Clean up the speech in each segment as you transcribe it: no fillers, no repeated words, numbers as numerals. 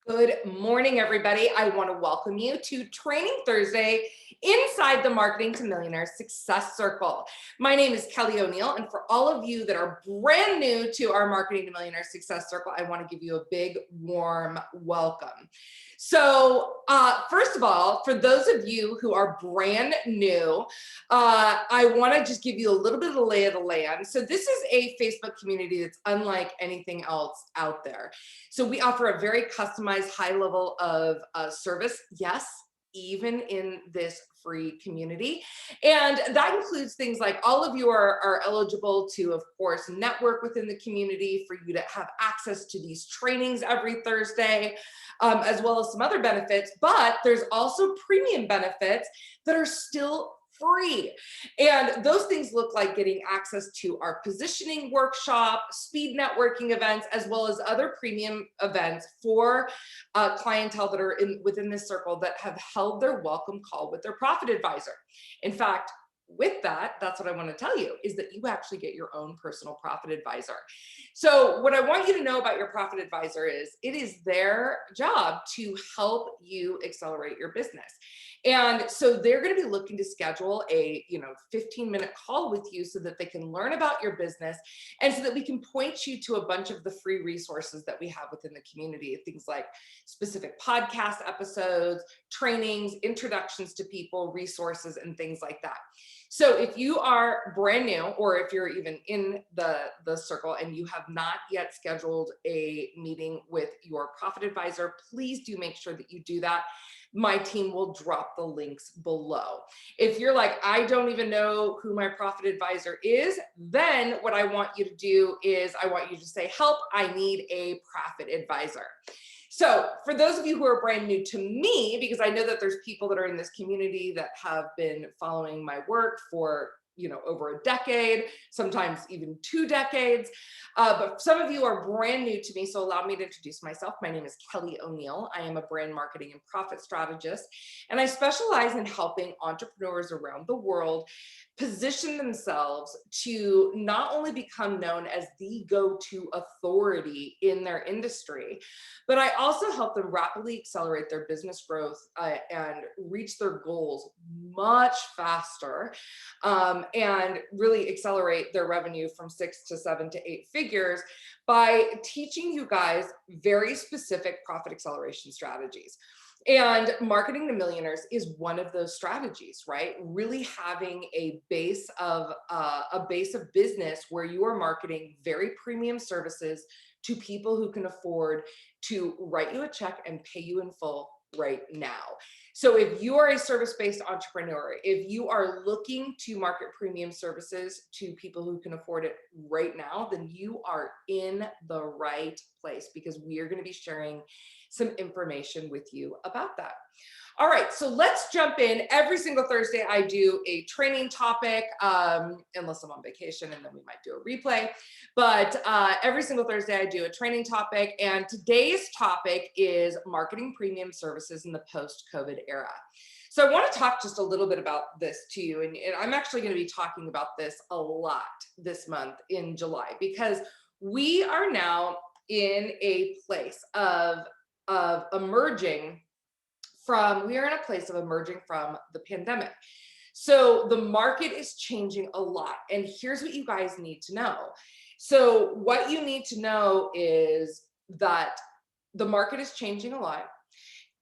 Good morning, everybody. I want to welcome you to Training Thursday inside the Marketing to Millionaires Success Circle. My name is Kelly O'Neill, and for all of you that are brand new to our Marketing to Millionaires Success Circle, I want to give you a big, warm welcome. So, first of all, for those of you who are brand new, I want to just give you a little bit of the lay of the land. So, this is a Facebook community that's unlike anything else out there. So we offer a very customized high level of service, yes, even in this free community. And that includes things like all of you are eligible to, of course, network within the community, for you to have access to these trainings every Thursday, as well as some other benefits. But there's also premium benefits that are still free. And those things look like getting access to our positioning workshop, speed networking events, as well as other premium events for clientele that are within this circle that have held their welcome call with their profit advisor. In fact, with that, that's what I want to tell you, is that you actually get your own personal profit advisor. So what I want you to know about your profit advisor is it is their job to help you accelerate your business. And so they're going to be looking to schedule a 15-minute call with you so that they can learn about your business, and so that we can point you to a bunch of the free resources that we have within the community. Things like specific podcast episodes, trainings, introductions to people, resources, and things like that. So if you are brand new, or if you're even in the circle and you have not yet scheduled a meeting with your profit advisor, please do make sure that you do that. My team will drop the links below. If you're like, I don't even know who my profit advisor is, then what I want you to do is I want you to say, help, I need a profit advisor. So for those of you who are brand new to me, because I know that there's people that are in this community that have been following my work for over a decade, sometimes even 2 decades. But some of you are brand new to me, so allow me to introduce myself. My name is Kelly O'Neill. I am a brand marketing and profit strategist, and I specialize in helping entrepreneurs around the world position themselves to not only become known as the go-to authority in their industry, but I also help them rapidly accelerate their business growth and reach their goals much faster, and really accelerate their revenue from 6 to 7 to 8 figures by teaching you guys very specific profit acceleration strategies. And Marketing to Millionaires is one of those strategies, right? Really having a base of business where you are marketing very premium services to people who can afford to write you a check and pay you in full right now. So if you are a service-based entrepreneur, if you are looking to market premium services to people who can afford it right now, then you are in the right place, because we are going to be sharing some information with you about that. All right, so let's jump in. Every single Thursday, I do a training topic, unless I'm on vacation, and then we might do a replay. But every single Thursday, I do a training topic, and today's topic is marketing premium services in the post-COVID era. So I want to talk just a little bit about this to you, and I'm actually going to be talking about this a lot this month in July, because we are now in a place of emerging from the pandemic. So the market is changing a lot. And here's what you guys need to know. So what you need to know is that the market is changing a lot,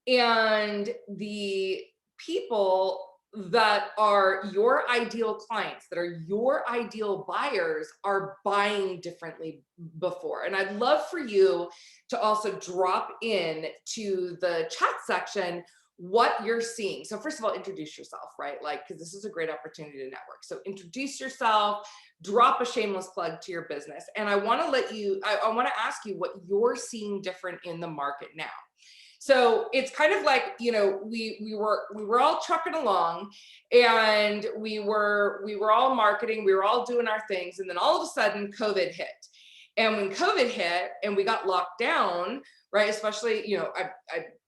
and the people that are your ideal clients, that are your ideal buyers, are buying differently before. And I'd love for you to also drop in to the chat section what you're seeing. So first of all, introduce yourself, right? Because this is a great opportunity to network. So introduce yourself, drop a shameless plug to your business. And I want to ask you what you're seeing different in the market now. So it's kind of like, we were all trucking along, and we were all marketing, we were all doing our things, and then all of a sudden COVID hit. And when COVID hit and we got locked down, right, especially, I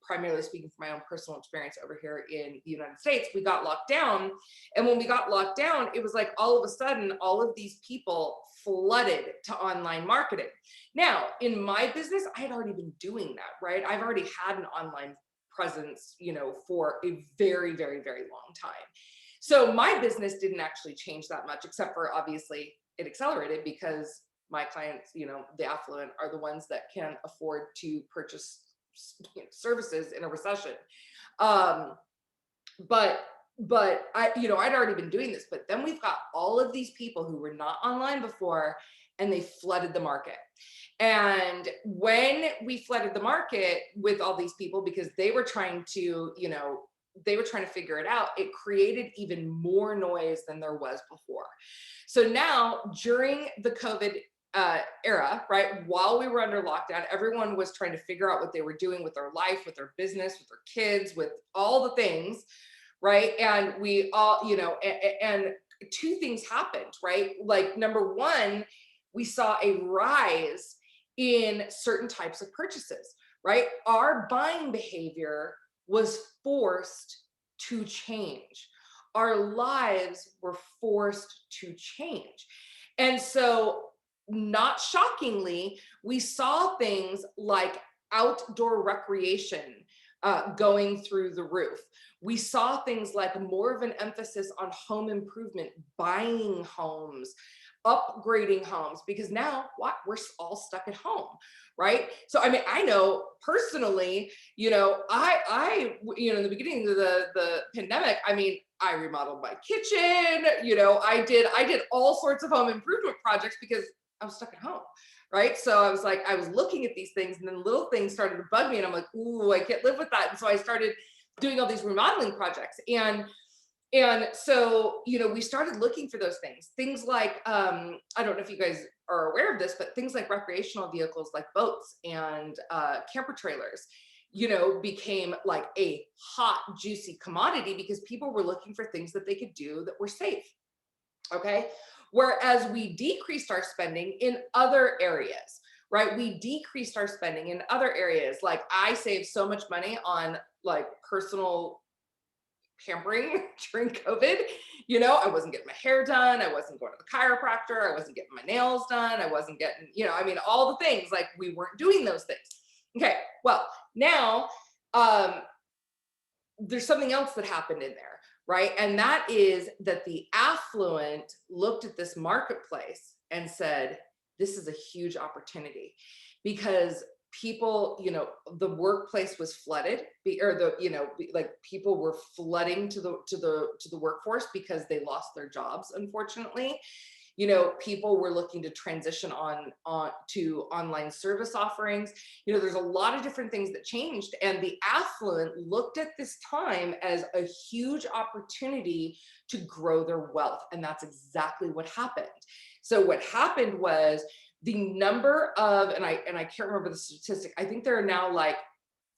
primarily speaking from my own personal experience over here in the United States, we got locked down. And when we got locked down, it was like all of a sudden, all of these people flooded to online marketing. Now, in my business, I had already been doing that, right? I've already had an online presence, for a very, very, very long time. So my business didn't actually change that much, except for obviously it accelerated because my clients, the affluent, are the ones that can afford to purchase services in a recession. But I'd already been doing this, but then we've got all of these people who were not online before, and they flooded the market. And when we flooded the market with all these people, because they were trying to figure it out, it created even more noise than there was before. So now during the COVID era, right, while we were under lockdown, everyone was trying to figure out what they were doing with their life, with their business, with their kids, with all the things, right? And we all, and two things happened, right? Like, number one, we saw a rise in certain types of purchases, right? Our buying behavior was forced to change. Our lives were forced to change. And so, not shockingly, we saw things like outdoor recreation going through the roof. We saw things like more of an emphasis on home improvement, buying homes, upgrading homes, because now we're all stuck at home, right? So I mean, I know personally, I in the beginning of the pandemic, I mean, I remodeled my kitchen, I did all sorts of home improvement projects because I was stuck at home, right? So I was looking at these things, and then little things started to bug me, and I'm like, ooh, I can't live with that. And so I started doing all these remodeling projects, and so, we started looking for those things like, I don't know if you guys are aware of this, but things like recreational vehicles like boats and camper trailers, became like a hot, juicy commodity because people were looking for things that they could do that were safe. Okay. Whereas we decreased our spending in other areas, right? We decreased our spending in other areas. Like, I saved so much money on like personal pampering during COVID. I wasn't getting my hair done. I wasn't going to the chiropractor. I wasn't getting my nails done. I wasn't getting, all the things, like, we weren't doing those things. Okay. Well, now, there's something else that happened in there, right? And that is that the affluent looked at this marketplace and said, this is a huge opportunity, because people, the workplace was flooded, like, people were flooding to the workforce because they lost their jobs, unfortunately. People were looking to transition on to online service offerings. There's a lot of different things that changed, and the affluent looked at this time as a huge opportunity to grow their wealth. And that's exactly what happened. So what happened was, the number of, and I can't remember the statistic, I think there are now like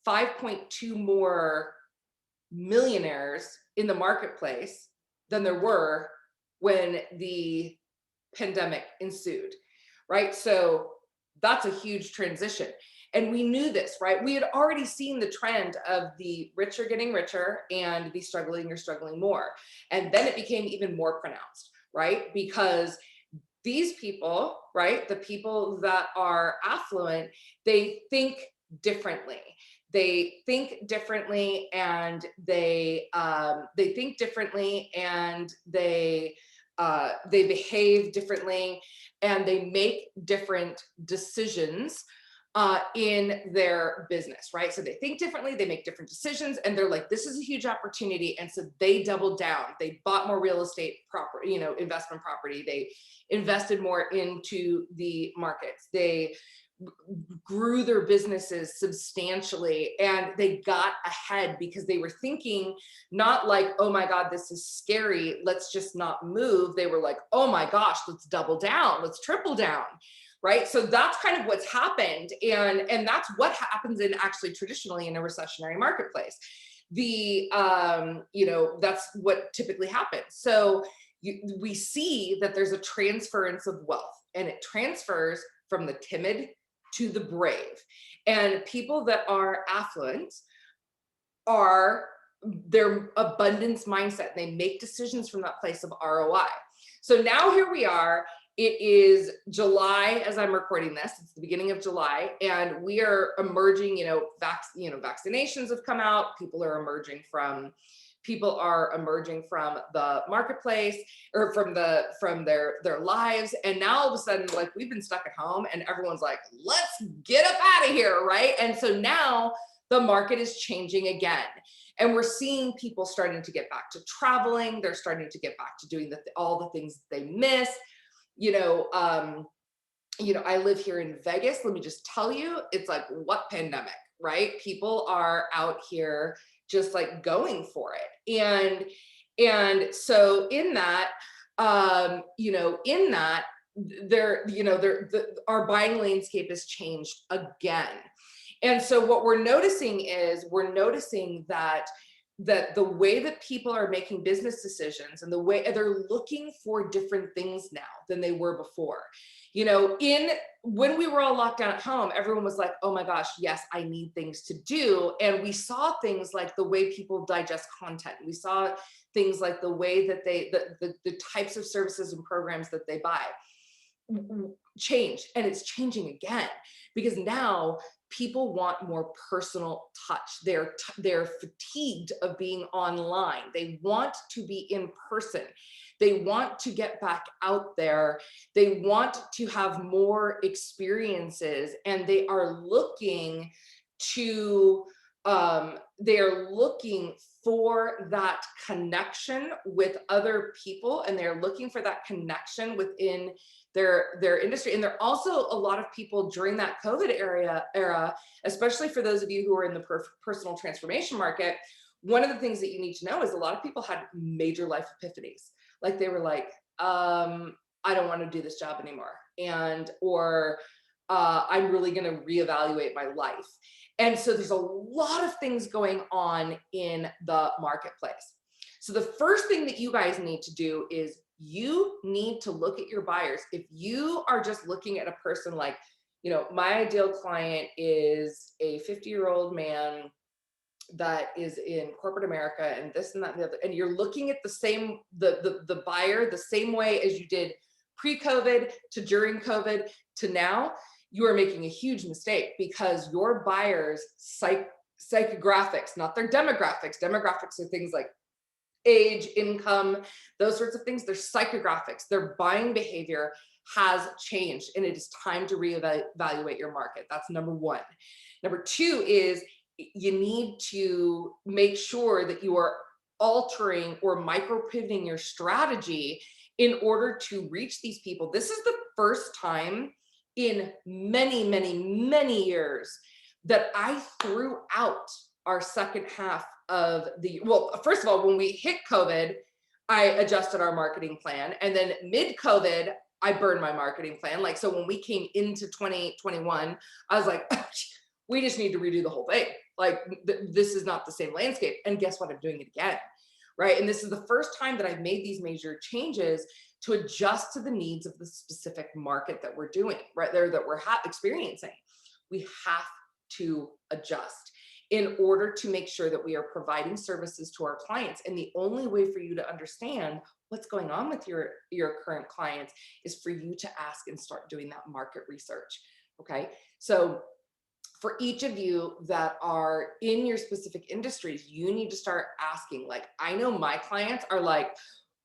5.2 more millionaires in the marketplace than there were when the pandemic ensued, right? So that's a huge transition. And we knew this, right? We had already seen the trend of the rich are getting richer and the struggling are struggling more. And then it became even more pronounced, right? Because these people, right, the people that are affluent, they think differently. They think differently, and they think differently, and they behave differently, and they make different decisions in their business, right? So they think differently, they make different decisions, and they're like, this is a huge opportunity. And so they doubled down. They bought more real estate property, investment property. They invested more into the markets. They grew their businesses substantially, and they got ahead because they were thinking not like, oh my God, this is scary, let's just not move. They were like, oh my gosh, let's double down, let's triple down. Right. So that's kind of what's happened. And that's what happens in actually traditionally in a recessionary marketplace. That's what typically happens. So we see that there's a transference of wealth, and it transfers from the timid to the brave. And people that are affluent are their abundance mindset. They make decisions from that place of ROI. So now here we are. It is July as I'm recording this. It's the beginning of July, and we are emerging. Vaccinations have come out. People are emerging from the marketplace or from their lives. And now all of a sudden, like, we've been stuck at home, and everyone's like, let's get up out of here, right? And so now the market is changing again. And we're seeing people starting to get back to traveling. They're starting to get back to doing all the things that they miss. I live here in Vegas. Let me just tell you, it's like, what pandemic, right? People are out here just like going for it. And so in that, our buying landscape has changed again. And so what we're noticing that the way that people are making business decisions and the way they're looking for different things now than they were before. When we were all locked down at home, everyone was like, oh my gosh, yes, I need things to do. And we saw things like the way people digest content. We saw things like the way that the types of services and programs that they buy change. And it's changing again, because now people want more personal touch. They're fatigued of being online. They want to be in person. They want to get back out there. They want to have more experiences, and they are looking for that connection with other people, and they're looking for that connection within their industry. And there are also a lot of people during that COVID era, especially for those of you who are in the personal transformation market. One of the things that you need to know is a lot of people had major life epiphanies. Like, they were like, I don't want to do this job anymore. Or I'm really going to reevaluate my life. And so there's a lot of things going on in the marketplace. So the first thing that you guys need to do is you need to look at your buyers. If you are just looking at a person like, my ideal client is a 50-year-old man that is in corporate America and this and that and the other, and you're looking at the buyer the same way as you did pre-COVID to during COVID to now, you are making a huge mistake, because your buyers' psychographics, not their demographics. Demographics are things like age, income, those sorts of things. Their psychographics, their buying behavior has changed, and it is time to reevaluate your market. That's number one. Number two is you need to make sure that you are altering or micro pivoting your strategy in order to reach these people. This is the first time in many, many, many years that I threw out our second half of first of all, when we hit COVID, I adjusted our marketing plan. And then mid-COVID, I burned my marketing plan. Like, so when we came into 2021, I was like, we just need to redo the whole thing. Like, this is not the same landscape. And guess what? I'm doing it again, right? And this is the first time that I've made these major changes to adjust to the needs of the specific market that we're doing, right there, that we're experiencing. We have to adjust in order to make sure that we are providing services to our clients. And the only way for you to understand what's going on with your current clients is for you to ask and start doing that market research. Okay. So for each of you that are in your specific industries, you need to start asking. Like, I know my clients are like,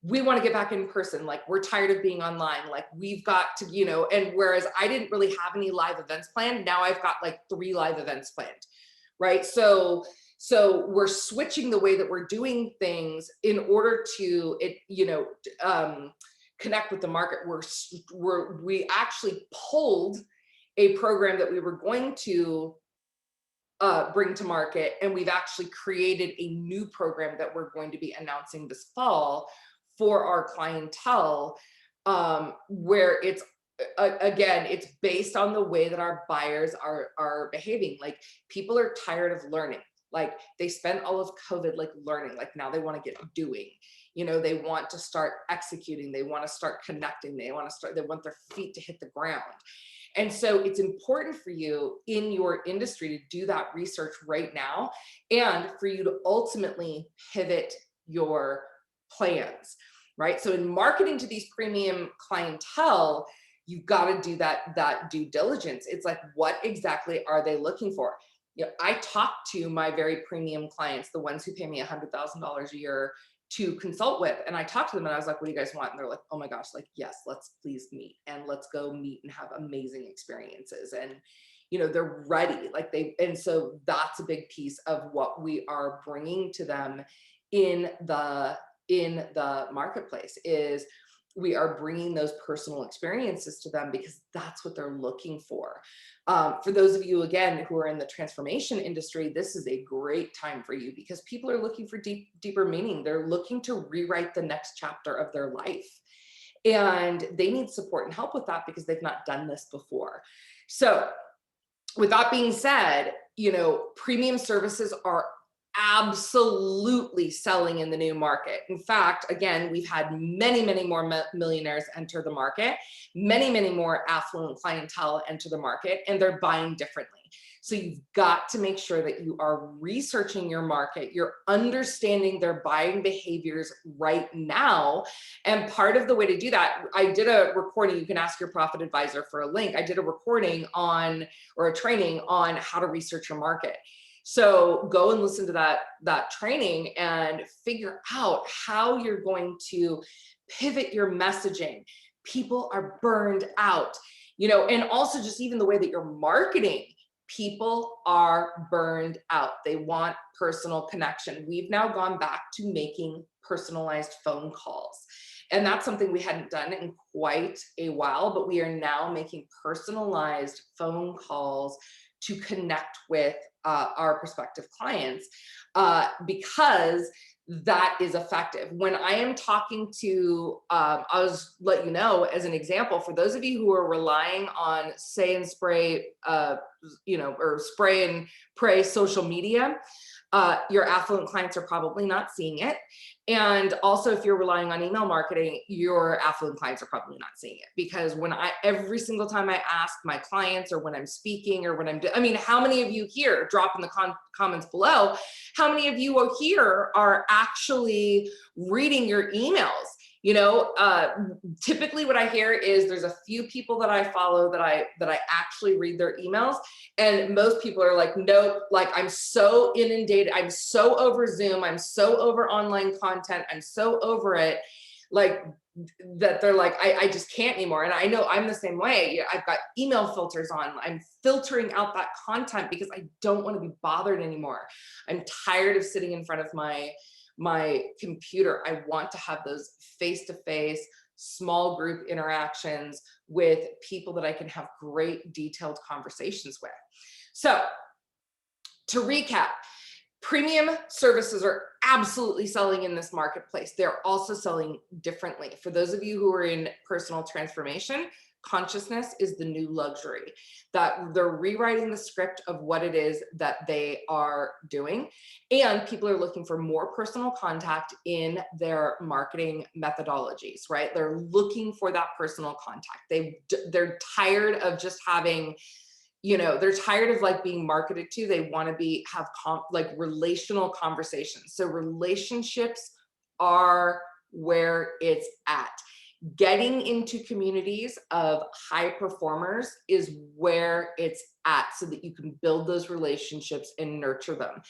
we want to get back in person. Like, we're tired of being online. Like, we've got to, and whereas I didn't really have any live events planned, now I've got like 3 live events planned, right? So we're switching the way that we're doing things in order to, connect with the market. We actually pulled a program that we were going to bring to market, and we've actually created a new program that we're going to be announcing this fall for our clientele, where it's again, it's based on the way that our buyers are behaving. Like, people are tired of learning. Like, they spent all of COVID like learning. Like, now they want to get doing. They want to start executing. They want to start connecting. They want their feet to hit the ground. And so it's important for you in your industry to do that research right now, and for you to ultimately pivot your plans, right? So in marketing to these premium clientele, you've got to do that due diligence. It's like, what exactly are they looking for? You know, I talk to my very premium clients, the ones who pay me $100,000 a year to consult with. And I talked to them and I was like, what do you guys want? And they're like, oh my gosh, like, yes, let's please meet, and let's go meet and have amazing experiences. And, you know, they're ready. Like and so that's a big piece of what we are bringing to them in the marketplace, is we are bringing those personal experiences to them because that's what they're looking for. For those of you, again, who are in the transformation industry, this is a great time for you because people are looking for deeper meaning. They're looking to rewrite the next chapter of their life. And they need support and help with that because they've not done this before. So with that being said, you know, premium services are absolutely selling in the new market. In fact, again, we've had many, many more millionaires enter the market, many, many more affluent clientele enter the market, and they're buying differently. So you've got to make sure that you are researching your market, you're understanding their buying behaviors right now. And part of the way to do that, I did a recording, you can ask your profit advisor for a link. I did a recording on, or a training on how to research your market. So go and listen to that training and figure out how you're going to pivot your messaging. People are burned out, you know, and also just even the way that you're marketing, people are burned out. They want personal connection. We've now gone back to making personalized phone calls. And that's something we hadn't done in quite a while, but we are now making personalized phone calls to connect with our prospective clients because that is effective. When I am talking to, I'll just let you know as an example, for those of you who are relying on say and spray, you know, or spray and pray social media, your affluent clients are probably not seeing it. And also if you're relying on email marketing, your affluent clients are probably not seeing it, because when every single time I ask my clients, or when I'm speaking, or when I mean, how many of you here, drop in the comments below, how many of you here are actually reading your emails? You know, typically what I hear is there's a few people that I follow that I actually read their emails. And most people are like, nope, like I'm so inundated. I'm so over Zoom. I'm so over online content. I'm so over it. Like that they're like, I just can't anymore. And I know I'm the same way. I've got email filters on. I'm filtering out that content because I don't want to be bothered anymore. I'm tired of sitting in front of my computer. I want to have those face-to-face small group interactions with people that I can have great detailed conversations with. So to recap, premium services are absolutely selling in this marketplace. They're also selling differently. For those of you who are in personal transformation, consciousness is the new luxury, that they're rewriting the script of what it is that they are doing. And people are looking for more personal contact in their marketing methodologies, right? They're looking for that personal contact. They're tired of just having, you know, they're tired of like being marketed to. They want to have like relational conversations. So relationships are where it's at. Getting into communities of high performers is where it's at, so that you can build those relationships and nurture them.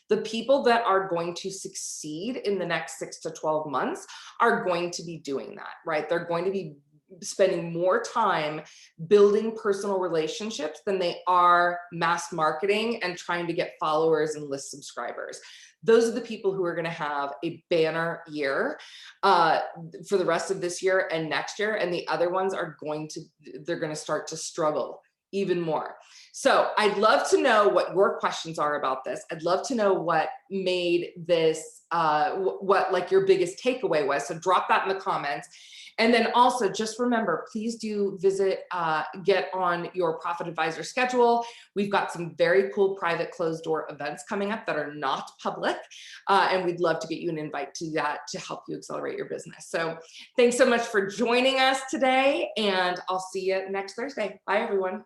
The people that are going to succeed in the next 6 to 12 months are going to be doing that, right? They're going to be spending more time building personal relationships than they are mass marketing and trying to get followers and list subscribers. Those are the people who are going to have a banner year for the rest of this year and next year. And the other ones are they're going to start to struggle even more. So I'd love to know what your questions are about this. I'd love to know what made this, what like your biggest takeaway was. So drop that in the comments. And then also just remember, please do visit, get on your Profit Advisor schedule. We've got some very cool private closed door events coming up that are not public. And we'd love to get you an invite to that to help you accelerate your business. So thanks so much for joining us today, and I'll see you next Thursday. Bye, everyone.